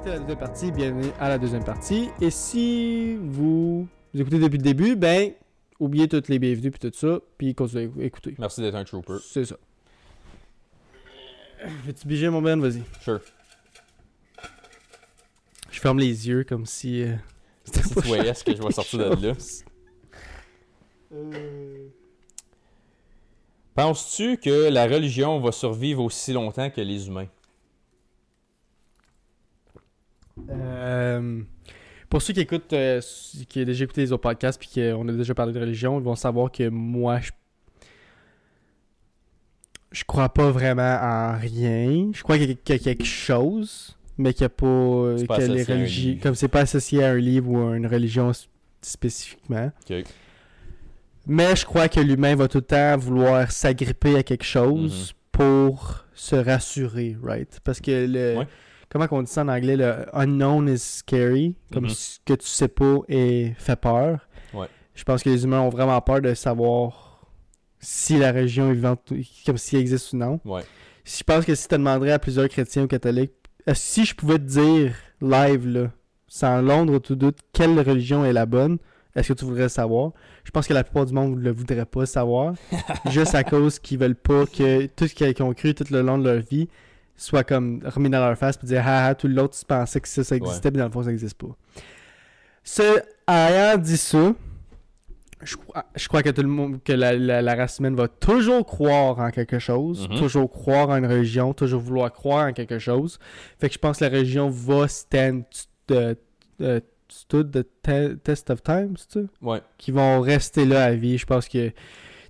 écoutez la deuxième partie, bienvenue à la deuxième partie. Et si vous écoutez depuis le début, ben, oubliez toutes les bienvenus puis tout ça, puis continuez à écouter. Merci d'être un trooper. C'est ça. Veux-tu biger mon Ben? Vas-y. Sure. Je ferme les yeux comme si... Si tu voyais ce que je vais sortir de là. Penses-tu que la religion va survivre aussi longtemps que les humains? Pour ceux qui écoutent, qui ont déjà écouté les autres podcasts puis qu'on a déjà parlé de religion, ils vont savoir que moi, je crois pas vraiment en rien. Je crois qu'il y a quelque chose, mais qu'il n'y a pas... C'est pas que les associé à un religions, livre. comme c'est pas associé à un livre ou à une religion spécifiquement. Ok. Mais je crois que l'humain va tout le temps vouloir s'agripper à quelque chose pour se rassurer, right? Parce que le... Ouais. Comment on dit ça en anglais? Le unknown is scary. Comme ce que tu sais pas et fait peur. Ouais. Je pense que les humains ont vraiment peur de savoir si la religion est vivante, comme si elle existe ou non. Ouais. Je pense que si tu demanderais à plusieurs chrétiens ou catholiques, si je pouvais te dire live, là, sans l'ombre tout doute, quelle religion est la bonne, est-ce que tu voudrais le savoir? Je pense que la plupart du monde ne le voudrait pas savoir. Juste à cause qu'ils veulent pas que tout ce qu'ils ont cru tout le long de leur vie soit comme remis dans leur face et dire ah tout l'autre tu pensais que ça existait, mais dans le fond ça n'existe pas. Ayant dit ça, je crois que tout le monde, que la race humaine va toujours croire en quelque chose, toujours croire en une religion, toujours vouloir croire en quelque chose. Fait que je pense que la religion va stand stood the test of time, c'est ça? Ouais. Qui vont rester là à vie. Je pense que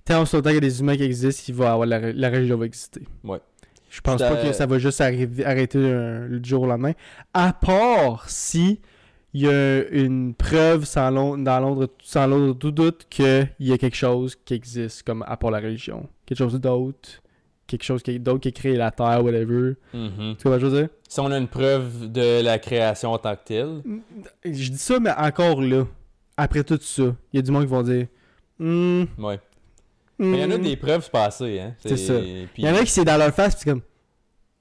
tant qu'il y a des humains qui existent, il va avoir la religion va exister. Ouais. Je pense pas que ça va juste arrêter le jour au lendemain. À part si il y a une preuve sans l'ombre tout doute qu'il y a quelque chose qui existe, comme à part la religion. Quelque chose d'autre. Quelque chose d'autre qui a créé la Terre, whatever. Tu vois ce que je veux dire? Si on a une preuve de la création en tant que telle. Je dis ça, mais encore là, après tout ça, il y a du monde qui vont dire Ouais. Mais il y en a des preuves passées, hein. C'est ça. Puis... Il y en a qui c'est dans leur face, pis c'est comme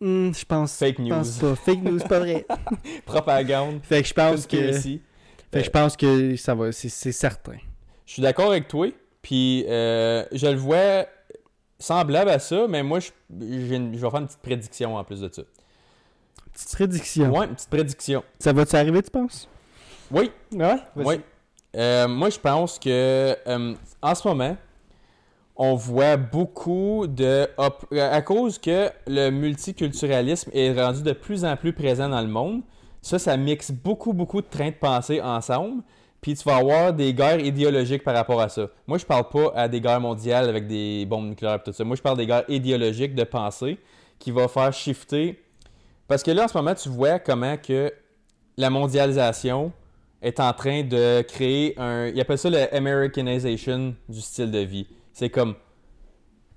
je pense. Fake news. Je pense pas. Fake news, pas vrai. Propagande. Fait que je pense que. Conspiracy. Fait que je pense que ça va. C'est certain. Je suis d'accord avec toi. Puis je le vois semblable à ça, mais moi, je vais faire une petite prédiction en plus de ça. Petite prédiction. Ouais, une petite prédiction. Ça va-tu arriver, tu penses? Oui. Ouais? Oui. Moi, je pense que en ce moment, on voit beaucoup de... À cause que le multiculturalisme est rendu de plus en plus présent dans le monde, ça mixe beaucoup de trains de pensée ensemble, puis tu vas avoir des guerres idéologiques par rapport à ça. Moi, je parle pas à des guerres mondiales avec des bombes nucléaires et tout ça. Moi, je parle des guerres idéologiques de pensée qui va faire shifter... Parce que là, en ce moment, tu vois comment que la mondialisation est en train de créer un... Ils appellent ça le Americanization du style de vie. C'est comme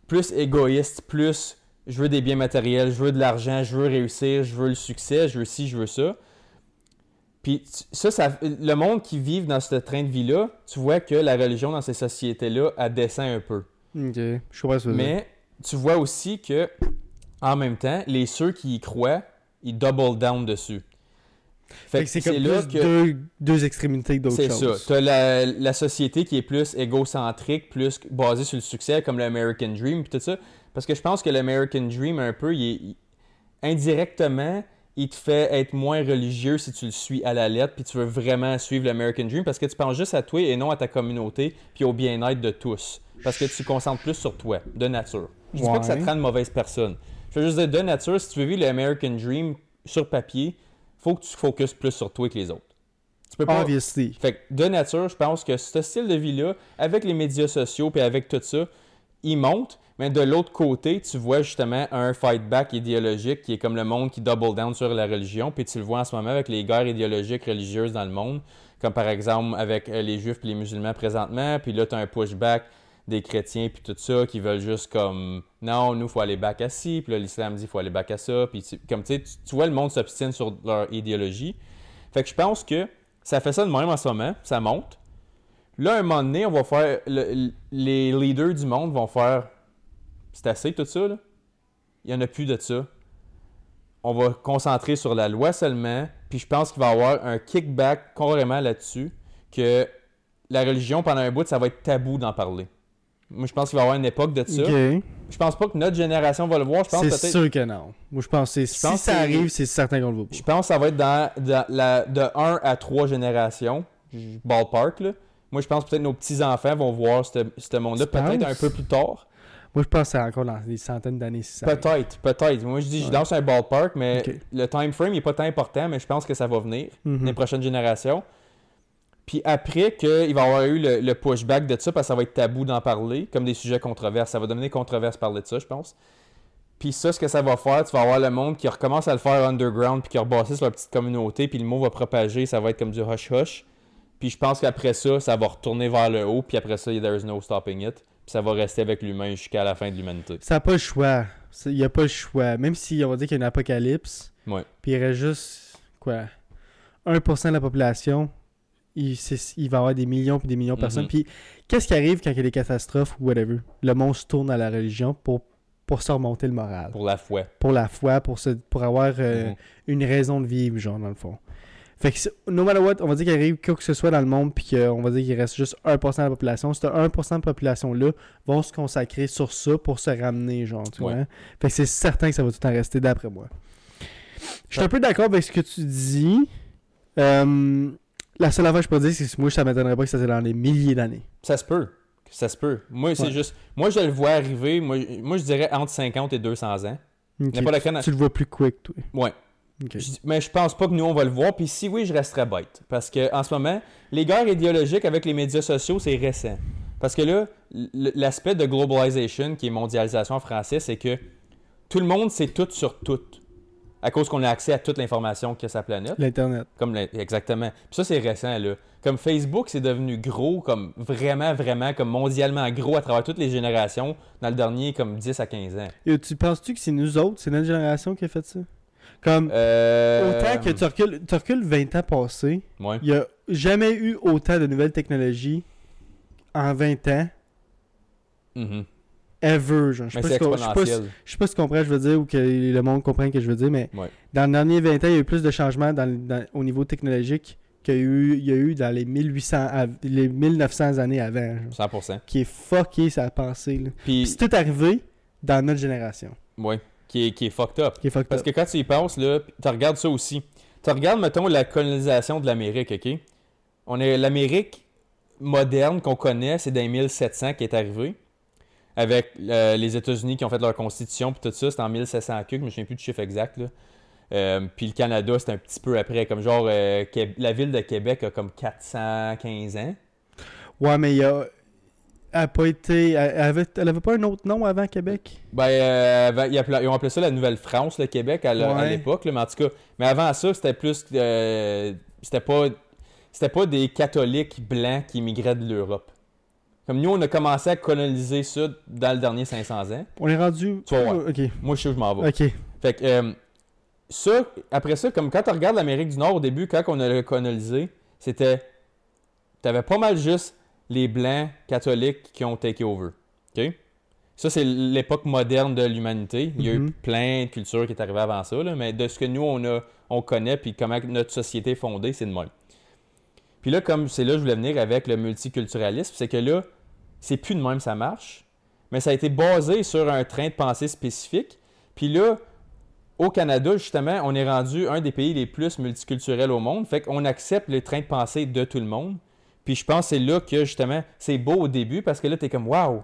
plus égoïste, plus je veux des biens matériels, je veux de l'argent, je veux réussir, je veux le succès, je veux ci, je veux ça. Puis ça le monde qui vit dans ce train de vie-là, tu vois que la religion dans ces sociétés-là, elle descend un peu. Ok, je comprends ça. Mais tu vois aussi que, en même temps, ceux qui y croient, ils double down dessus. Fait que c'est comme là que deux extrémités d'autres choses. C'est ça. Tu as la société qui est plus égocentrique, plus basée sur le succès, comme l'American Dream et tout ça. Parce que je pense que l'American Dream, un peu, indirectement, il te fait être moins religieux si tu le suis à la lettre puis tu veux vraiment suivre l'American Dream parce que tu penses juste à toi et non à ta communauté puis au bien-être de tous. Parce que tu te concentres plus sur toi, de nature. Je dis pas que ça te rend une mauvaise personne. Je veux juste dire, de nature, si tu veux vivre l'American Dream sur papier, faut que tu focuses plus sur toi que les autres. Tu peux pas... Obviously. Fait que de nature, je pense que ce style de vie-là, avec les médias sociaux et avec tout ça, il monte. Mais de l'autre côté, tu vois justement un fight back idéologique qui est comme le monde qui double down sur la religion. Puis tu le vois en ce moment avec les guerres idéologiques religieuses dans le monde. Comme par exemple avec les Juifs et les musulmans présentement. Puis là, tu as un pushback des chrétiens puis tout ça qui veulent juste comme non, nous, il faut aller back à ci. Puis là, l'islam dit il faut aller back à ça. Puis comme tu vois, le monde s'obstine sur leur idéologie. Fait que je pense que ça fait ça de même en ce moment. Ça monte. Là, à un moment donné, on va faire... les leaders du monde vont faire... C'est assez tout ça, là? Il n'y en a plus de ça. on va concentrer sur la loi seulement, puis je pense qu'il va y avoir un kickback carrément là-dessus, que la religion, pendant un bout, ça va être tabou d'en parler. Moi, je pense qu'il va y avoir une époque de ça. Ok. Je pense pas que notre génération va le voir. Je pense C'est peut-être... sûr que non. Moi, je pense que si ça arrive, c'est certain qu'on le voit pas. Je pense que ça va être de 1 à 3 générations, ballpark, là. Moi, je pense que peut-être nos petits-enfants vont voir ce monde-là peut-être un peu plus tard. Moi, je pense que c'est encore dans des centaines d'années. Si ça Peut-être. Moi, je dis, je lance un ballpark, mais Ok. le time frame n'est pas tant important, mais je pense que ça va venir, les prochaines générations. Puis après qu'il va y avoir eu le pushback de ça, parce que ça va être tabou d'en parler, comme des sujets controverses. Ça va devenir controverse parler de ça, je pense. Puis ça, ce que ça va faire, tu vas avoir le monde qui recommence à le faire underground, puis qui rebassé sur leur petite communauté, puis le mot va propager, ça va être comme du hush-hush. Puis je pense qu'après ça, ça va retourner vers le haut, puis après ça, there's no stopping it. Puis ça va rester avec l'humain jusqu'à la fin de l'humanité. Ça n'a pas le choix. Il n'y a pas le choix. Même si on va dire qu'il y a une apocalypse, Ouais. puis il reste juste, 1% de la population, il va y avoir des millions puis des millions de personnes. Puis qu'est-ce qui arrive quand il y a des catastrophes ou whatever? Le monde se tourne à la religion pour se remonter le moral. Pour la foi. Pour la foi, pour avoir une raison de vivre, genre, dans le fond. Fait que, no matter what, on va dire qu'il arrive quoi que ce soit dans le monde, puis qu'on va dire qu'il reste juste 1% de la population. Cette 1% de population-là vont se consacrer sur ça pour se ramener, genre, tu vois. Fait que c'est certain que ça va tout le temps rester, d'après moi. Je suis un peu d'accord avec ce que tu dis. La seule affaire que je peux dire, c'est que moi, ça m'étonnerait pas que ça soit dans des milliers d'années. Ça se peut. Moi, c'est juste... Moi, je le vois arriver, moi, je dirais entre 50 et 200 ans. Okay. N'importe Tu le vois plus quick, toi. Ouais. Okay. Mais je pense pas que nous, on va le voir. Puis si oui, je resterais bête. Parce qu'en ce moment, les guerres idéologiques avec les médias sociaux, c'est récent. Parce que là, l'aspect de globalisation, qui est mondialisation en français, c'est que tout le monde sait tout sur tout. À cause qu'on a accès à toute l'information qu'il y a sur la planète. L'Internet. Exactement. Puis ça, c'est récent, là. Comme Facebook, c'est devenu gros, comme vraiment, vraiment, comme mondialement gros à travers toutes les générations dans le dernier, comme 10 à 15 ans. Et tu penses-tu que c'est nous autres, c'est notre génération qui a fait ça? Comme, autant que tu recules 20 ans passés, il n'y a jamais eu autant de nouvelles technologies en 20 ans. Ever, genre. Je sais pas si tu comprends ce que je veux dire ou que le monde comprenne ce que je veux dire, mais dans les derniers 20 ans, il y a eu plus de changements au niveau technologique qu'il y a eu dans les 1900 années avant. Genre, 100%. Qui est fucké, ça a passé. Là. Puis c'est tout arrivé dans notre génération. Oui, qui est fucked up. Parce que quand tu y penses, là, tu regardes ça aussi. Tu regardes, mettons, la colonisation de l'Amérique, OK? L'Amérique moderne qu'on connaît, c'est dans les 1700 qui est arrivé. Avec les États-Unis qui ont fait leur constitution puis tout ça, c'était en 1700 je me souviens plus du chiffre exact. Puis le Canada, c'était un petit peu après, comme genre la ville de Québec a comme 415 ans. Ouais, mais elle avait pas un autre nom avant Québec? Ben, ils ont appelé ça la Nouvelle-France, le Québec, à l'époque, là, mais en tout cas, mais avant ça, c'était plus c'était pas des catholiques blancs qui immigraient de l'Europe. Comme nous, on a commencé à coloniser ça dans le dernier 500 ans. On est rendu... Tu vas voir. Okay. Moi, je sais où je m'en vais. OK. Fait que ça, après ça, comme quand tu regardes l'Amérique du Nord au début, quand on a colonisé, t'avais pas mal juste les Blancs catholiques qui ont take over. OK? Ça, c'est l'époque moderne de l'humanité. Il y a eu plein de cultures qui est arrivées avant ça, là, mais de ce que nous, on connaît puis comment notre société est fondée, c'est de même. Puis là, comme c'est là que je voulais venir avec le multiculturalisme, c'est que là, c'est plus de même ça marche, mais ça a été basé sur un train de pensée spécifique. Puis là, au Canada, justement, on est rendu un des pays les plus multiculturels au monde, fait qu'on accepte le train de pensée de tout le monde. Puis je pense que c'est là que, justement, c'est beau au début, parce que là, t'es comme « Wow! »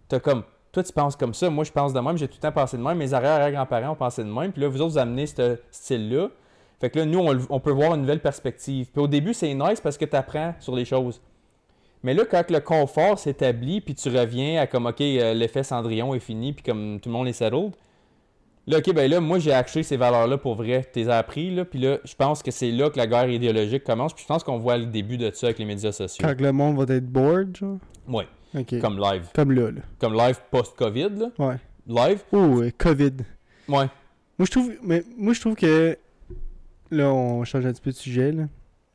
T'as comme « Toi, tu penses comme ça, moi, je pense de même, j'ai tout le temps pensé de même, mes arrière-grands-parents ont pensé de même, puis là, vous autres, vous amenez ce style-là. » Fait que là, nous, on peut voir une nouvelle perspective. Puis au début, c'est nice parce que tu apprends sur les choses. Mais là, quand le confort s'établit, puis tu reviens à comme, OK, l'effet Cendrillon est fini, puis comme tout le monde est settled, là, OK, ben là, moi, j'ai acheté ces valeurs-là pour vrai. Tu les as appris, là, puis là, je pense que c'est là que la guerre idéologique commence, puis je pense qu'on voit le début de ça avec les médias sociaux. Quand le monde va être bored, genre? Oui. Okay. Comme live. Comme là. Comme live post-COVID, là. Ouais. Live. Oh, COVID. Ouais. Moi, je trouve que... Là, on change un petit peu de sujet, là.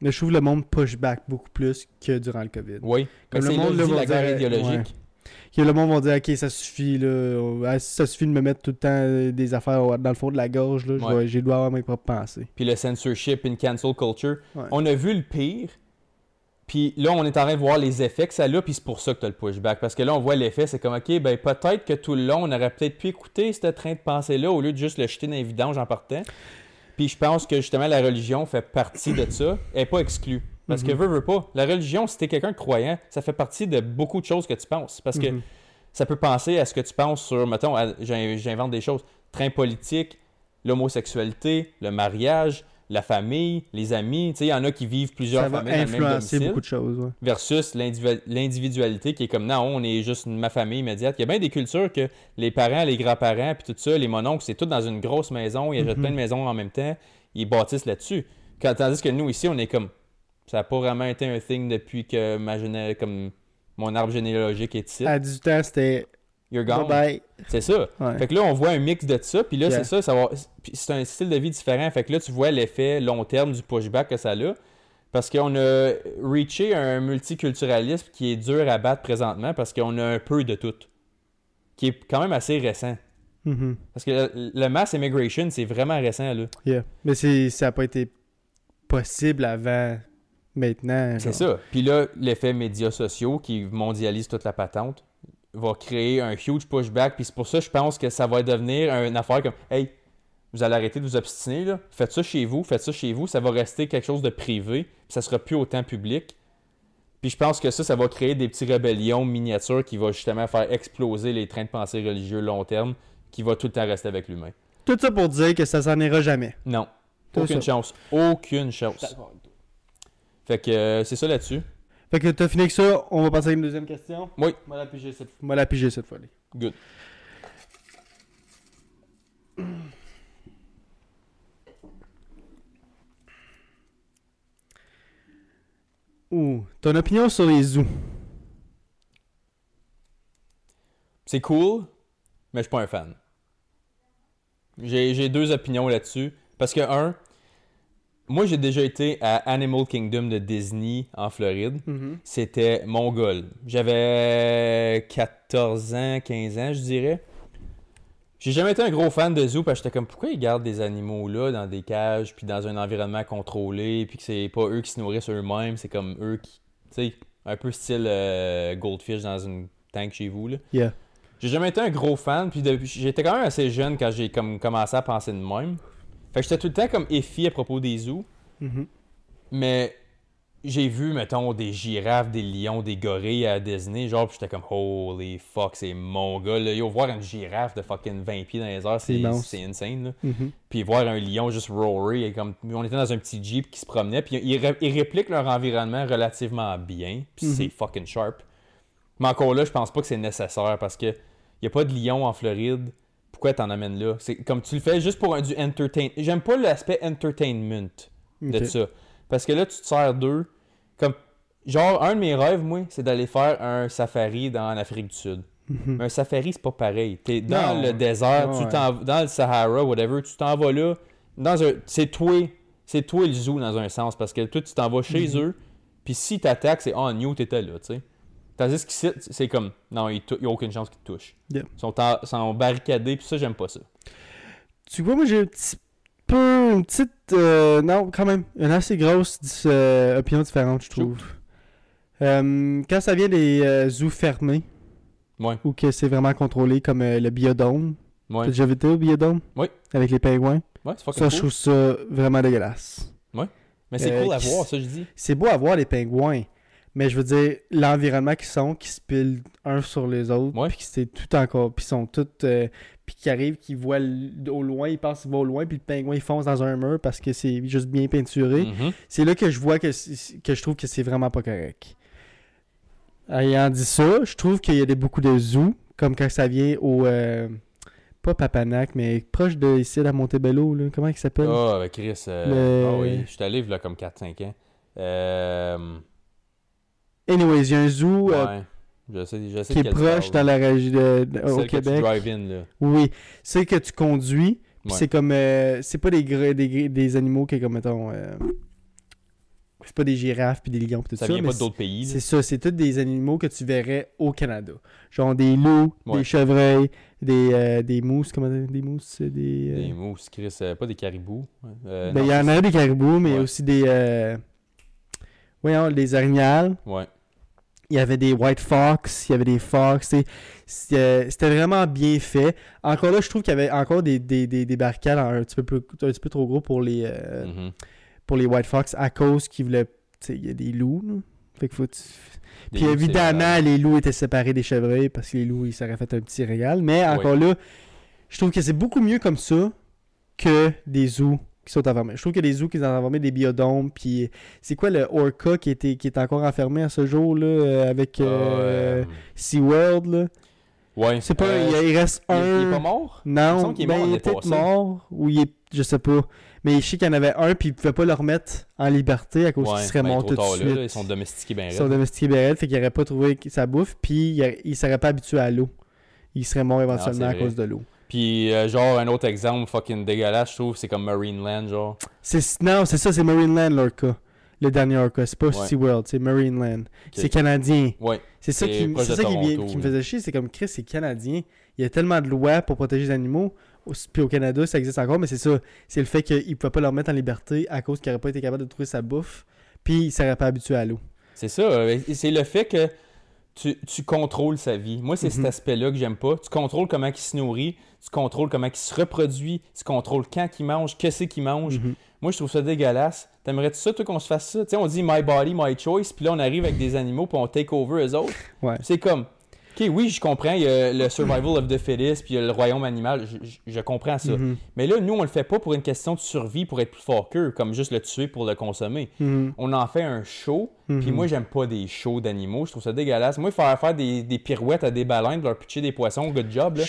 Mais je trouve le monde push back beaucoup plus que durant le COVID. Oui. Comme mais le c'est monde là, là, la guerre idéologique. Que le monde va dire, ok, ça suffit, là. Ça suffit de me mettre tout le temps des affaires dans le fond de la gorge, là. J'ai le droit avoir mes propres pensées. Puis le censorship and cancel culture. Ouais. On a vu le pire. Puis là, on est en train de voir les effets que ça a, puis c'est pour ça que tu as le pushback. Parce que là, on voit l'effet, c'est comme, OK, ben peut-être que tout le long, on aurait peut-être pu écouter ce train de pensée-là au lieu de juste le jeter dans les vidanges en partant. Puis je pense que justement, la religion fait partie de ça. Elle n'est pas exclue. Parce que veux pas. La religion, si t'es quelqu'un de croyant, ça fait partie de beaucoup de choses que tu penses. Parce que ça peut penser à ce que tu penses sur, mettons, j'invente des choses, train politique, l'homosexualité, le mariage, la famille, les amis. Tu sais, il y en a qui vivent plusieurs familles dans le même domicile. Beaucoup de choses, ouais. Versus l'individualité qui est comme, non, on est juste ma famille immédiate. Il y a bien des cultures que les parents, les grands-parents, puis tout ça, les mononcles, c'est tout dans une grosse maison. Ils achètent plein de maisons en même temps. Ils bâtissent là-dessus. Tandis que nous, ici, on est comme... Ça n'a pas vraiment été un thing depuis que comme mon arbre généalogique est ici. À 18 ans, c'était... You're gone. Bye. C'est ça. Ouais. Fait que là, on voit un mix de ça. Puis là, c'est ça c'est un style de vie différent. Fait que là, tu vois l'effet long terme du pushback que ça a. Parce qu'on a reaché un multiculturalisme qui est dur à battre présentement parce qu'on a un peu de tout. Qui est quand même assez récent. Parce que le mass immigration, c'est vraiment récent, là. Yeah. Mais ça n'a pas été possible avant... Maintenant. C'est ça. Puis là, l'effet médias sociaux qui mondialise toute la patente va créer un huge pushback. Puis c'est pour ça que je pense que ça va devenir une affaire comme hey, vous allez arrêter de vous obstiner, là. Faites ça chez vous. Ça va rester quelque chose de privé. Puis ça sera plus autant public. Puis je pense que ça va créer des petites rébellions miniatures qui vont justement faire exploser les trains de pensée religieux long terme qui va tout le temps rester avec l'humain. Tout ça pour dire que ça s'en ira jamais. Non. Aucune chance. Aucune chance. Fait que c'est ça là-dessus. Fait que t'as fini avec ça, on va passer à une deuxième question. Oui. Moi la piger cette fois. Good. Ton opinion sur les zoos? C'est cool, mais je suis pas un fan. J'ai deux opinions là-dessus. Parce que, moi, j'ai déjà été à Animal Kingdom de Disney en Floride. C'était Mongol. J'avais 14 ans, 15 ans, je dirais. J'ai jamais été un gros fan de zoo parce que j'étais comme, pourquoi ils gardent des animaux là dans des cages puis dans un environnement contrôlé puis que c'est pas eux qui se nourrissent eux-mêmes, c'est comme eux qui, tu sais, un peu style Goldfish dans une tank chez vous, là. Yeah. J'ai jamais été un gros fan puis j'étais quand même assez jeune quand j'ai commencé à penser de même. Fait que j'étais tout le temps comme effi à propos des zoos. Mais j'ai vu, mettons, des girafes, des lions, des gorilles à Disney, genre, pis j'étais comme, holy fuck, c'est mon gars, là. Yo, voir une girafe de fucking 20 pieds dans les airs, c'est insane, là. Puis voir un lion juste roarer, comme, on était dans un petit jeep qui se promenait, puis ils répliquent leur environnement relativement bien, puis c'est fucking sharp. Mais encore là, je pense pas que c'est nécessaire, parce que y a pas de lion en Floride. Pourquoi t'en amènes là? C'est comme tu le fais juste pour du entertainment. J'aime pas l'aspect entertainment de ça. Parce que là, tu te sers d'eux. Comme, genre, un de mes rêves, moi, c'est d'aller faire un safari en Afrique du Sud. Mais un safari, c'est pas pareil. T'es dans le désert, dans le Sahara, whatever, tu t'en vas là. C'est toi le zoo dans un sens. Parce que toi, tu t'en vas chez eux. Puis si t'attaques, c'est on you, t'étais là, tu sais. Tandis qu'ici, c'est comme, non, il n'y a aucune chance qu'ils te touchent. Yeah. Ils sont barricadés, puis ça, j'aime pas ça. Tu vois, moi, j'ai une petite, non, quand même, une assez grosse opinion différente, je trouve. Quand ça vient des zoos fermés, ou que c'est vraiment contrôlé, comme le Biodôme. T'as déjà vu au Biodôme? Oui. Avec les pingouins? Ouais, c'est fucking cool. Je trouve ça vraiment dégueulasse. Ouais. Mais c'est cool à voir, ça, je dis. C'est beau à voir, les pingouins. Mais je veux dire, l'environnement qui se pilent un sur les autres, puis c'est tout encore, puis ils sont tous, puis qui arrivent, qui voient au loin, ils pensent qu'ils vont au loin, puis le pingouin il fonce dans un mur parce que c'est juste bien peinturé. C'est là que je vois que je trouve que c'est vraiment pas correct. Ayant dit ça, je trouve qu'il y a beaucoup de zoos, comme quand ça vient au, pas Papanac, mais proche de ici à Montebello, là. Comment il s'appelle? Ah, Chris, oui, je suis allé là comme 4-5 ans. Anyways, il y a un zoo je sais qui est proche dans la région au Québec. Que tu drive-in, là. Oui, c'est que tu conduis. Puis c'est comme c'est pas des animaux qui est comme mettons C'est pas des girafes puis des lions puis tout ça. Ça vient mais pas d'autres pays. c'est ça, c'est tous des animaux que tu verrais au Canada. Genre des loups, des chevreuils, des mousses, comment dire, des mousses, Des mousses, Chris, pas des caribous. Ben, il y en a des caribous, mais il y a aussi des... voyons, des orignales. Ouais. Il y avait des white fox, il y avait des fox. C'était vraiment bien fait. Encore là, je trouve qu'il y avait encore des barricades un petit peu trop gros pour les white fox à cause qu'ils voulaient... Il y a des loups, là. Fait qu'il faut... Puis évidemment, les loups étaient séparés des chevreuils parce que les loups, ils s'auraient fait un petit régal. Mais encore là, je trouve que c'est beaucoup mieux comme ça que des zoos qui sont enfermés. Je trouve que les zoos qui sont enfermés, des biodomes, puis c'est quoi le orca qui est encore enfermé à ce jour là avec SeaWorld là? Ouais. C'est pas, il reste un. Il est pas mort? Non, il est peut-être mort ou il est, je sais pas. Mais je sais qu'il y en avait un puis il pouvait pas le remettre en liberté à cause qu'il serait mort tout de suite. Là, ils sont domestiqués bien raides. Ils sont domestiqués bien raides, fait qu'il aurait pas trouvé sa bouffe, puis il serait pas habitué à l'eau. Il serait mort éventuellement à cause de l'eau. Puis, genre, un autre exemple fucking dégueulasse, je trouve, c'est comme Marineland, genre. Non, c'est ça, c'est Marineland, l'orca. Le dernier orca. C'est pas SeaWorld, c'est Marineland. Okay. C'est canadien. Ouais. C'est ça qui me faisait chier, c'est comme Chris, c'est canadien. Il y a tellement de lois pour protéger les animaux. Puis au Canada, ça existe encore, mais c'est ça. C'est le fait qu'il ne pouvait pas le remettre en liberté à cause qu'il n'aurait pas été capable de trouver sa bouffe. Puis il ne serait pas habitué à l'eau. C'est ça. C'est le fait que tu contrôles sa vie. Moi, c'est cet aspect-là que j'aime pas. Tu contrôles comment il se nourrit, tu contrôles comment il se reproduit, tu contrôles quand il mange, qu'est-ce qu'il mange. Moi, je trouve ça dégueulasse. T'aimerais-tu ça, toi, qu'on se fasse ça? Tu sais, on dit « my body, my choice », puis là, on arrive avec des animaux, puis on take over eux autres. Ouais. C'est comme... OK, oui, je comprends, il y a le survival of the fittest, puis il y a le royaume animal, je comprends ça. Mais là, nous, on le fait pas pour une question de survie, pour être plus fort qu'eux, comme juste le tuer pour le consommer. On en fait un show, puis moi, j'aime pas des shows d'animaux, je trouve ça dégueulasse. Moi, il faut faire des pirouettes à des baleines, leur pitcher des poissons, good job, là.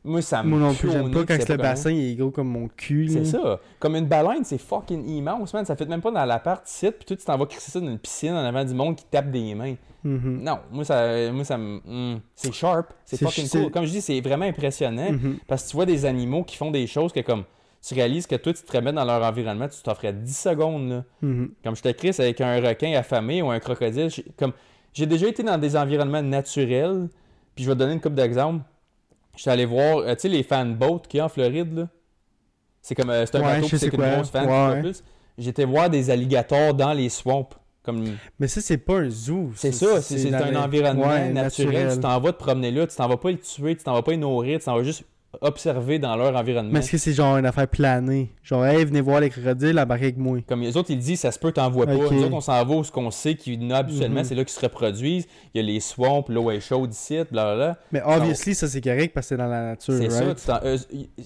Moi, ça me non plus, j'aime pas quand le bassin il est gros comme mon cul. C'est ça. Comme une baleine, c'est fucking immense, man. Ça fait même pas dans l'appart ici, puis toi, tu t'en vas crisser ça dans une piscine en avant du monde qui tape des mains. Non, moi, ça me... c'est sharp. C'est fucking cool. Comme je dis, c'est vraiment impressionnant parce que tu vois des animaux qui font des choses que, comme, tu réalises que toi, tu te remets dans leur environnement, tu t'offrais 10 secondes, là. Comme je te crisse avec un requin affamé ou un crocodile. J'ai déjà été dans des environnements naturels, puis je vais te donner une couple d'exemples. Je suis allé voir, tu sais, les fan boats qu'il y a en Floride, là. C'est comme, c'est un bateau, c'est une grosse fan, plus. J'étais voir des alligators dans les swamps. Mais ça, c'est pas un zoo. C'est ça, c'est un environnement naturel. Tu t'en vas te promener là, tu t'en vas pas les tuer, tu t'en vas pas les nourrir, tu t'en vas juste observer dans leur environnement. Mais est-ce que c'est genre une affaire planée? Genre, hey, venez voir les crocodiles, embarquez avec moi. Comme les autres, ils disent, ça se peut, t'en vois pas. Les autres, on s'en va où ce qu'on sait qu'il y en a habituellement, c'est là qu'ils se reproduisent. Il y a les swamps, l'eau est chaude ici, blablabla. Mais obviously, ça c'est correct parce que c'est dans la nature. C'est ça.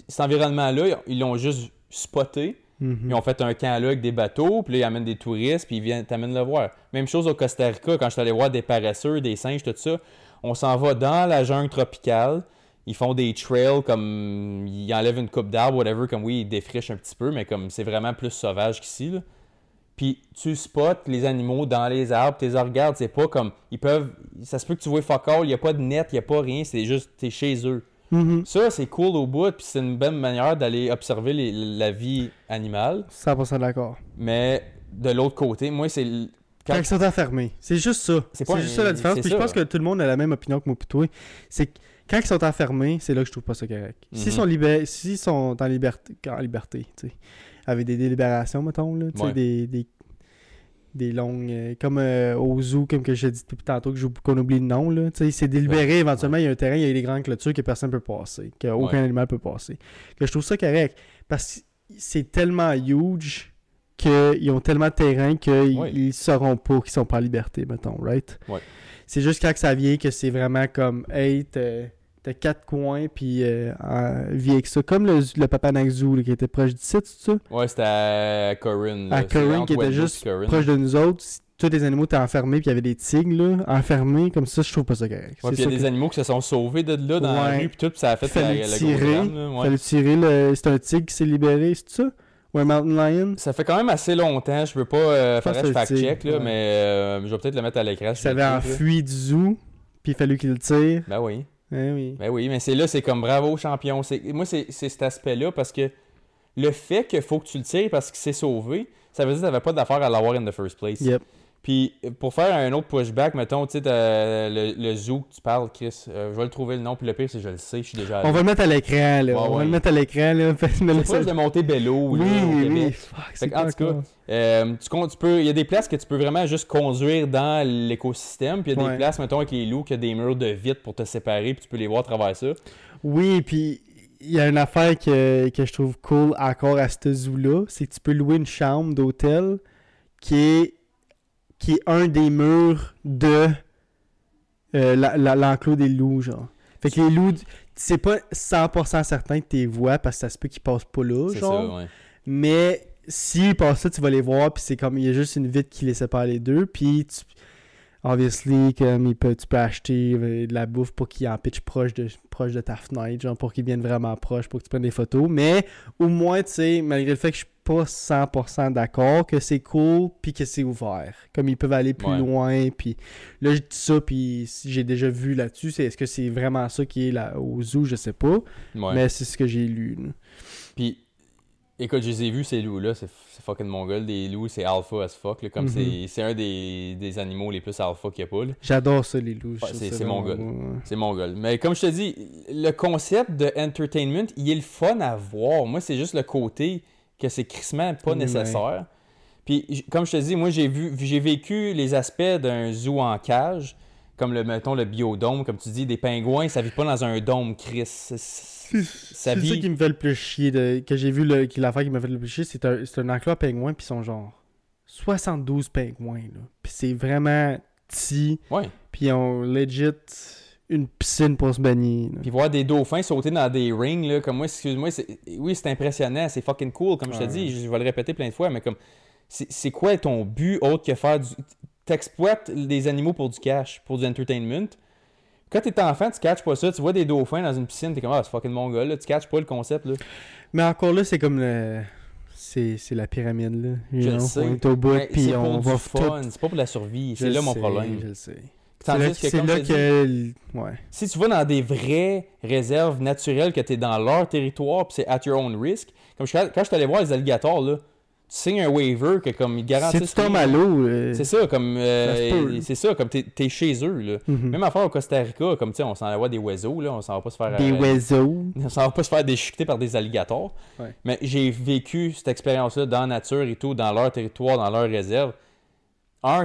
Cet environnement-là, ils l'ont juste spoté. Ils ont fait un camp là avec des bateaux, puis là, ils amènent des touristes, puis ils t'amènent le voir. Même chose au Costa Rica, quand je suis allé voir des paresseux, des singes, tout ça. On s'en va dans la jungle tropicale. Ils font des trails, comme ils enlèvent une coupe d'arbres, whatever, comme oui, ils défrichent un petit peu, mais comme c'est vraiment plus sauvage qu'ici, là. Puis tu spots les animaux dans les arbres, tu les regardes, c'est pas comme, ça se peut que tu vois fuck all, il n'y a pas de net, il n'y a pas rien, c'est juste, t'es chez eux. Ça, c'est cool au bout, puis c'est une bonne manière d'aller observer la vie animale. 100% d'accord. Mais de l'autre côté, moi, c'est... Quand ils sont enfermés. C'est juste ça. C'est juste ça la différence. Puis je pense que tout le monde a la même opinion que moi et toi. C'est que quand ils sont enfermés, c'est là que je trouve pas ça correct. S'ils sont en liberté, tu sais, avec des délibérations, mettons, là, tu sais, des longues... comme au zoo, comme que j'ai dit depuis tantôt, qu'on oublie le nom, là. Tu sais, c'est délibéré, éventuellement, il y a un terrain, il y a des grandes clôtures que personne ne peut passer, qu'aucun animal peut passer. Que je trouve ça correct. Parce que c'est tellement huge qu'ils ont tellement de terrain qu'ils ne sauront pas qu'ils sont pas en liberté, mettons, right? Ouais. C'est juste quand ça vient que c'est vraiment comme, hey, t'as 4 coins, puis vis avec ça. Comme le Papanac Zoo, là, qui était proche du site, c'est ça? Ouais, c'était à Corinne. À Corinne, qui était juste proche de nous autres. Tous les animaux étaient enfermés, puis il y avait des tigres, là, enfermés, comme ça, je trouve pas ça correct. Ouais, puis il y a des animaux qui se sont sauvés de là, dans la rue, puis tout, puis ça a fait fallait tirer, c'est un tigre qui s'est libéré, c'est ça? Ou un mountain lion? Ça fait quand même assez longtemps, je peux pas faire un fact-check, là, mais je vais peut-être le mettre à l'écran. Ça avait enfui du zoo, puis il a fallu qu'il le tire. Ben oui. Oui. Ben oui, mais c'est comme bravo champion. Moi, c'est cet aspect-là, parce que le fait qu'il faut que tu le tires parce qu'il s'est sauvé, ça veut dire que t'avais pas d'affaire à l'avoir in the first place. Yep. Puis, pour faire un autre pushback, mettons, tu sais, le zoo que tu parles, Chris, je vais le trouver le nom, puis le pire, c'est que je le sais, je suis déjà allé. On va le mettre à l'écran, là. Ouais, On va le mettre à l'écran, là. C'est proche de Montebello, oui, là, au Québec. oui. Fuck, Fait que, en tout cas, il y a des places que tu peux vraiment juste conduire dans l'écosystème, puis il y a des places, mettons, avec les loups, qui a des murs de vitre pour te séparer, puis tu peux les voir à travers ça. Oui, puis il y a une affaire que je trouve cool encore à ce zoo-là, c'est que tu peux louer une chambre d'hôtel qui est un des murs de l'enclos des loups, genre. Fait que les loups, c'est pas 100% certain que tu les vois parce que ça se peut qu'ils passent pas là, genre. C'est ça, ouais. Mais s'ils passent là, tu vas les voir, puis c'est comme, il y a juste une vitre qui les sépare les deux, puis obviously, comme tu peux acheter de la bouffe pour qu'ils en pitchent proche de ta fenêtre, genre pour qu'ils viennent vraiment proches, pour que tu prennes des photos. Mais au moins, tu sais, malgré le fait que je suis pas 100% d'accord, que c'est cool, puis que c'est ouvert. Comme ils peuvent aller plus loin, puis là, je dis ça, puis j'ai déjà vu là-dessus, est-ce que c'est vraiment ça qui est là, au zoo, je sais pas. Mais c'est ce que j'ai lu. Là. Puis, écoute, je les ai vus, ces loups-là, c'est fucking mongol. Des loups, c'est alpha as fuck. Là, comme c'est un des animaux les plus alpha qu'il y a pas. Là. J'adore ça, les loups. C'est mongol. C'est mongol. Mais comme je te dis, le concept de entertainment, il est le fun à voir. Moi, c'est juste le côté que c'est crissement pas nécessaire. Puis, comme je te dis, moi, j'ai vécu les aspects d'un zoo en cage, comme mettons le biodôme, comme tu dis, des pingouins, ça vit pas dans un dôme, Chris. C'est ça qui me fait le plus chier. Que j'ai vu l'affaire qui m'a fait le plus chier, c'est un enclos à pingouins, puis ils sont genre 72 pingouins. Là. Puis c'est vraiment petit. Ouais. Puis ils ont legit une piscine pour se baigner. Là. Puis voir des dauphins sauter dans des rings, là, comme moi, excuse-moi, oui, c'est impressionnant, c'est fucking cool, comme je te dis, je vais le répéter plein de fois, mais comme, c'est quoi ton but autre que faire t'exploites des animaux pour du cash, pour du entertainment. Quand t'es enfant, tu catches pas ça, tu vois des dauphins dans une piscine, t'es comme, c'est fucking mon gars, là, tu catches pas le concept, là. Mais encore là, c'est comme c'est la pyramide, là. Je le sais. On est au bout, puis on va fun, c'est pas pour la survie, c'est là mon problème. Je le sais. C'est là que... Ouais. Si tu vas dans des vraies réserves naturelles, que t'es dans leur territoire, puis c'est at your own risk, comme quand je suis allé voir les alligators, là, tu signes un waiver que comme ils garantissent... Si tu tombes à l'eau... C'est ça, comme... t'es chez eux, là. Même affaire au Costa Rica, comme, tu sais, on s'en va voir des oiseaux, là, on s'en va pas se faire... Des oiseaux? On s'en va pas se faire déchiqueter par des alligators. Ouais. Mais j'ai vécu cette expérience-là dans la nature et tout, dans leur territoire, dans leur réserve.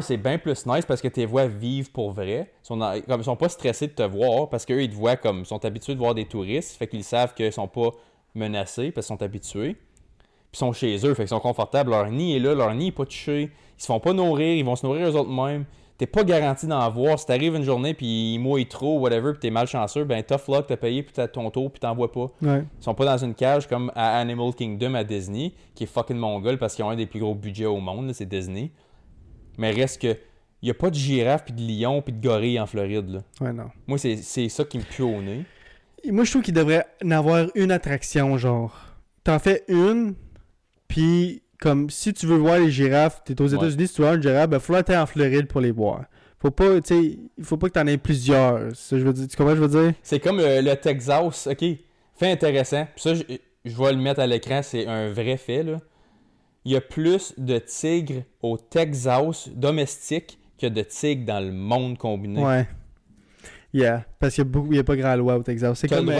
C'est bien plus nice parce que tes vois vivent pour vrai. Ils sont pas stressés de te voir parce qu'eux, ils te voient comme... Ils sont habitués de voir des touristes, fait qu'ils savent qu'ils sont pas menacés parce qu'ils sont habitués. Puis ils sont chez eux, fait qu'ils sont confortables. Leur nid est là, leur nid est pas touché. Ils se font pas nourrir, ils vont se nourrir eux autres mêmes. T'es pas garanti d'en voir. Si t'arrives une journée puis ils mouillent trop, whatever, puis t'es malchanceux, ben tough luck, t'as payé puis t'as ton tour puis t'en vois pas. Ouais. Ils sont pas dans une cage comme à Animal Kingdom à Disney, qui est fucking mongol parce qu'ils ont un des plus gros budgets au monde, là, c'est Disney. Mais reste que y a pas de girafe puis de lion puis de gorille en Floride, là. Ouais, non. Moi, c'est ça qui me pue au nez. Et moi, je trouve qu'il devrait en avoir une attraction, genre. T'en fais une... Puis, comme, si tu veux voir les girafes, t'es aux États-Unis, si tu veux voir une girafe, ben, faut aller en Floride pour les voir. Faut pas, tu sais, il faut pas que t'en aies plusieurs. Ça, je veux dire, tu comprends ce que je veux dire? C'est comme le Texas, ok? Fait intéressant. Puis ça, je vais le mettre à l'écran, c'est un vrai fait, là. Il y a plus de tigres au Texas domestique que de tigres dans le monde combiné. Ouais. Yeah, parce qu'il y a pas grand loi au Texas. C'est comme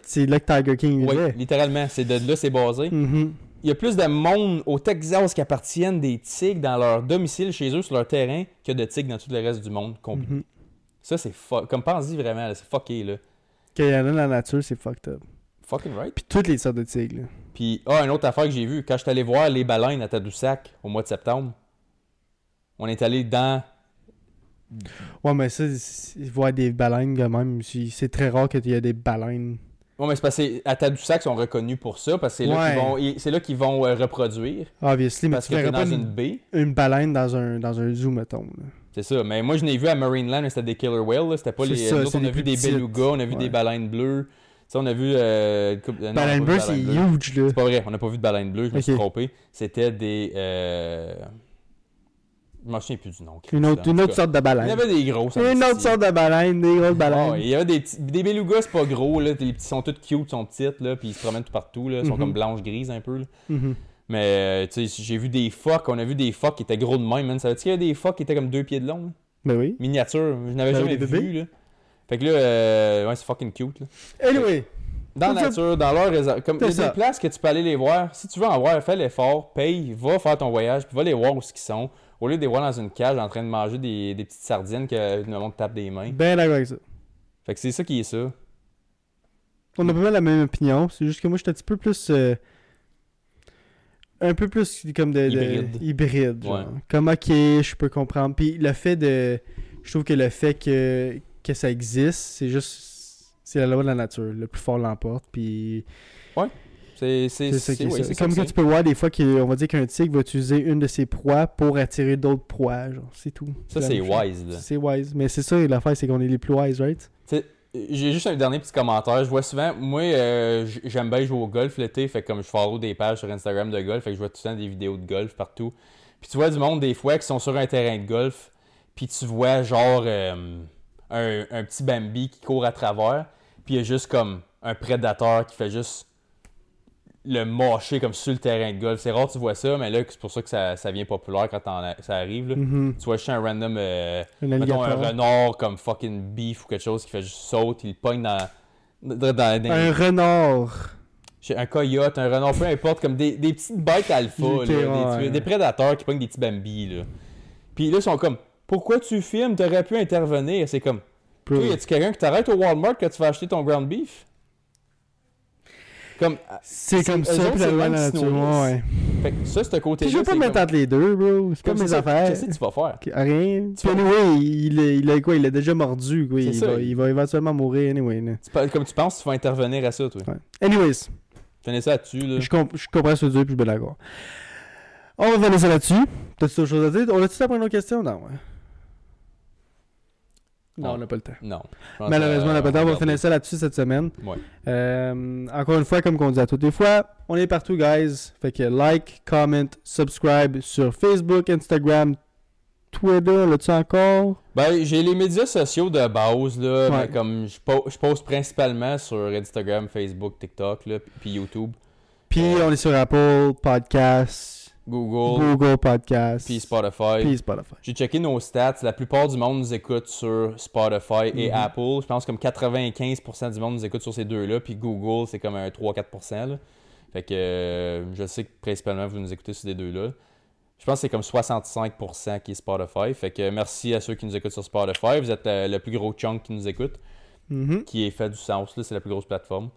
c'est là que Tiger King oui, vivait. Littéralement, c'est de là c'est basé. Mm-hmm. Il y a plus de monde au Texas qui appartiennent des tigres dans leur domicile chez eux, sur leur terrain, que de tigres dans tout le reste du monde combiné. Mm-hmm. Ça, c'est comme pense-y vraiment, là, c'est fucké, là. Qu'il y en a dans la nature, c'est fucked up. Fucking right. Puis toutes les sortes de tigres, là. Puis, une autre affaire que j'ai vue, quand je suis allé voir les baleines à Tadoussac au mois de septembre, on est allé dans... Ouais, mais ça, voir des baleines quand même, c'est très rare qu'il y ait des baleines. Ouais, mais c'est parce qu'à Tadoussac, ils sont reconnus pour ça, parce que c'est là qu'ils vont reproduire. Obviously, mais parce que t'es dans une baie. Une baleine dans un zoo, mettons. Là. C'est ça, mais moi je n'ai vu à Marineland, mais c'était des killer whales, là. C'était pas les... Ça, on a vu des belugas, on a vu des baleines bleues. Ça, on a vu... baleine bleue, c'est huge, là. C'est pas vrai, on n'a pas vu de baleine bleue, je me suis trompé. C'était des... Je m'en souviens plus du nom. Une autre sorte de baleine. Il y avait des grosses. Une autre sorte de baleine, des grosses baleines. Il y avait des belugas, c'est pas gros, là. Les petits sont toutes cute, sont petites, là, puis ils se promènent tout partout, là. Ils sont comme blanches-grises un peu, là. Mm-hmm. Mais, tu sais, j'ai vu des phoques, on a vu des phoques qui étaient gros de même, man. Savais-tu qu'il y a des phoques qui étaient comme 2 pieds de long, là? Ben oui. Miniature, je n'avais jamais des vu, bébés. là. Fait que là, ouais, c'est fucking cute, là. Anyway. Dans la nature, dans leur réserve. Comme il y a C'est ça. des places que tu peux aller les voir. Si tu veux en voir, fais l'effort, paye, va faire ton voyage, puis va les voir où ils sont. Au lieu de les voir dans une cage en train de manger des petites sardines que le monde tape des mains. Ben d'accord avec ça. Fait que c'est ça qui est ça. On a pas mal la même opinion. C'est juste que moi, je suis un petit peu plus. Un peu plus comme hybride. Genre. Ouais. Comme, ok, je peux comprendre. Puis le fait de. Je trouve que le fait que ça existe, c'est juste. C'est la loi de la nature. Le plus fort l'emporte. Puis. C'est ça qui est ça. c'est Comme quand tu peux voir des fois qu'on va dire qu'un tigre va utiliser une de ses proies pour attirer d'autres proies. Genre, c'est tout. Ça, la c'est même chose. wise, là. C'est wise. Mais c'est ça, l'affaire, c'est qu'on est les plus wise, right? T'sais, j'ai juste un dernier petit commentaire. Je vois souvent, moi, j'aime bien jouer au golf l'été, fait que comme je follow des pages sur Instagram de golf, fait que je vois tout le temps des vidéos de golf partout. Puis tu vois du monde des fois qui sont sur un terrain de golf, puis tu vois genre un petit Bambi qui court à travers, puis il y a juste comme un prédateur qui fait juste le mâcher comme sur le terrain de golf. C'est rare que tu vois ça, mais là, c'est pour ça que ça devient populaire quand ça arrive. Là. Mhm. Tu vois juste un random, mettons alligator. un renard comme fucking beef ou quelque chose qui fait juste saute, il le pogne dans Un renard. un coyote, un renard, peu importe, comme des petites bêtes alpha, Ok, là, ouais. des prédateurs qui pognent des petits Bambi. Là. Puis là, ils sont comme, pourquoi tu filmes? T'aurais pu intervenir. C'est comme, toi, y a-tu quelqu'un qui t'arrête au Walmart quand tu vas acheter ton ground beef? Comme, C'est comme eux ça, autres, puis la c'est loi de même la qu'ils se nature. nourrissent. Ouais. Fait que ça, ce côté-là, Je veux pas me mettre entre les deux, bro. C'est pas comme mes c'est ça, affaires. qu'est-ce que tu vas faire? Rien. Tu vas- Anyway, il a quoi? Il a déjà mordu, quoi. C'est Il ça. va éventuellement mourir, anyway. Là. Comme tu penses, tu vas intervenir à ça, toi. Ouais. Anyways, Tenez ça là-dessus, là. je comprends ce que tu dis, puis je suis bien d'accord. On va finir ça là-dessus. T'as-tu autre chose à dire? On a-tu ça pour une autre question? Non, ouais. Non, on n'a pas le temps. Non. Je pense Malheureusement, on n'a pas le temps. On va regarder. finir ça là-dessus cette semaine. Ouais. Encore une fois, comme on dit à toutes les fois, on est partout, guys. Fait que like, comment, subscribe sur Facebook, Instagram, Twitter, là-tu encore? Ben, j'ai les médias sociaux de base, là, Ouais. mais comme je poste principalement sur Instagram, Facebook, TikTok, là, puis YouTube, Puis on est sur Apple Podcasts, Google Podcasts, puis Spotify. puis Spotify. J'ai checké nos stats, la plupart du monde nous écoute sur Spotify et Mhm. Apple. Je pense comme 95% du monde nous écoute sur ces deux-là, puis Google, c'est comme un 3-4%. Là. Fait que je sais que principalement vous nous écoutez sur ces deux-là. Je pense que c'est comme 65% qui est Spotify. Fait que merci à ceux qui nous écoutent sur Spotify. Vous êtes le plus gros chunk qui nous écoute, Mhm. qui est fait du sens. Là, c'est la plus grosse plateforme.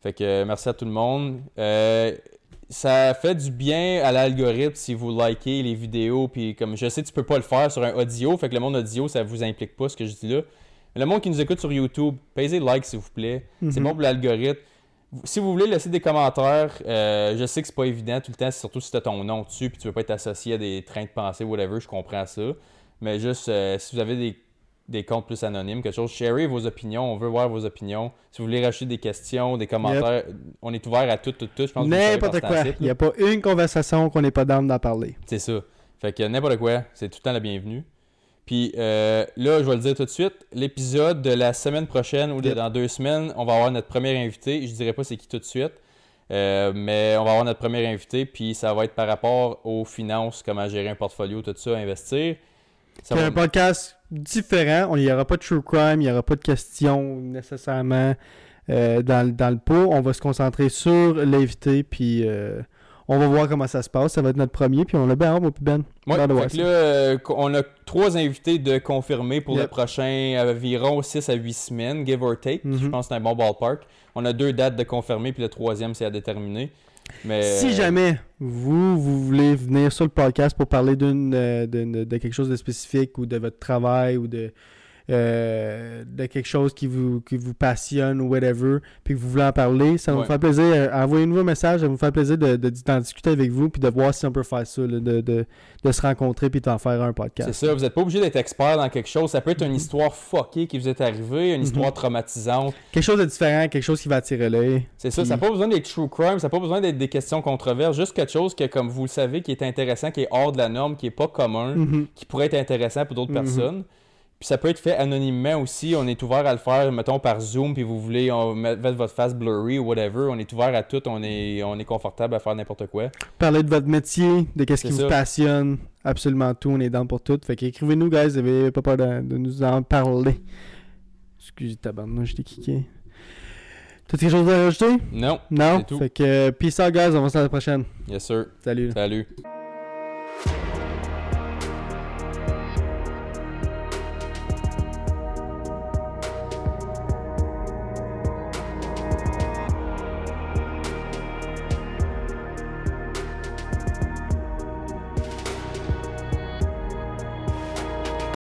Fait que merci à tout le monde. Ça fait du bien à l'algorithme si vous likez les vidéos. Puis comme je sais que tu peux pas le faire sur un audio. Fait que le monde audio, ça vous implique pas ce que je dis là. Mais le monde qui nous écoute sur YouTube, payez like s'il vous plaît. C'est Mhm. bon pour l'algorithme. Si vous voulez laisser des commentaires, je sais que c'est pas évident tout le temps, surtout si tu as ton nom dessus puis tu veux pas être associé à des trains de pensée, whatever, je comprends ça. Mais juste, si vous avez des comptes plus anonymes, quelque chose, sharez vos opinions, on veut voir vos opinions. Si vous voulez rajouter des questions, des commentaires, on est ouvert à tout. Je pense que vous le savez N'importe par quoi. ce site, Il n'y là. a pas une conversation qu'on n'est pas d'âme d'en parler. C'est ça. Fait que n'importe quoi, c'est tout le temps la bienvenue. Puis là, je vais le dire tout de suite, l'épisode de la semaine prochaine ou dans 2 semaines, on va avoir notre premier invité. Je dirais pas c'est qui tout de suite, mais on va avoir notre premier invité, puis ça va être par rapport aux finances, comment gérer un portfolio, tout ça, investir. Ça C'est va- un podcast différent. Il n'y aura pas de true crime, il n'y aura pas de questions nécessairement dans le pot. On va se concentrer sur l'invité, puis on va voir comment ça se passe. Ça va être notre premier, puis on a bien hâte, moi, puis Ben. Ouais, Hâte de voir fait que ça. là, on a 3 invités de confirmer pour le Yep. prochain environ 6 à 8 semaines, give or take. Mhm. Je pense que c'est un bon ballpark. On a 2 dates de confirmer, puis le 3e, c'est à déterminer. Mais, Si jamais vous voulez venir sur le podcast pour parler de quelque chose de spécifique ou de votre travail ou de quelque chose qui vous passionne ou whatever, puis que vous voulez en parler, ça va Ouais. me faire plaisir. Envoyez-nous un message, ça va me faire plaisir d'en discuter avec vous puis de voir si on peut faire ça, là, de se rencontrer puis d'en faire un podcast. c'est ça, vous n'êtes pas obligé d'être expert dans quelque chose. Ça peut être une histoire fuckée qui vous est arrivée, une histoire traumatisante. Quelque chose de différent, quelque chose qui va attirer l'œil. C'est ça, Puis- ça n'a pas besoin d'être true crime, ça n'a pas besoin d'être des questions controverses, juste quelque chose que, comme vous le savez, qui est intéressant, qui est hors de la norme, qui est pas commun, Mhm. qui pourrait être intéressant pour d'autres Mhm. personnes. Puis ça peut être fait anonymement aussi. On est ouvert à le faire, mettons, par Zoom, puis vous voulez mettre votre face blurry ou whatever. On est ouvert à tout. On est confortable à faire n'importe quoi. Parler de votre métier, de qu'est-ce qui C'est vous ça. passionne, absolument tout. On est down pour tout. Fait qu'écrivez-nous, guys. Vous avez pas peur de nous en parler. Excusez, tabarnak, je t'ai kické. T'as quelque chose à rajouter? Non, Non? c'est tout. Fait que peace out, guys. On va se voir la prochaine. Yes, sir. Salut. Salut.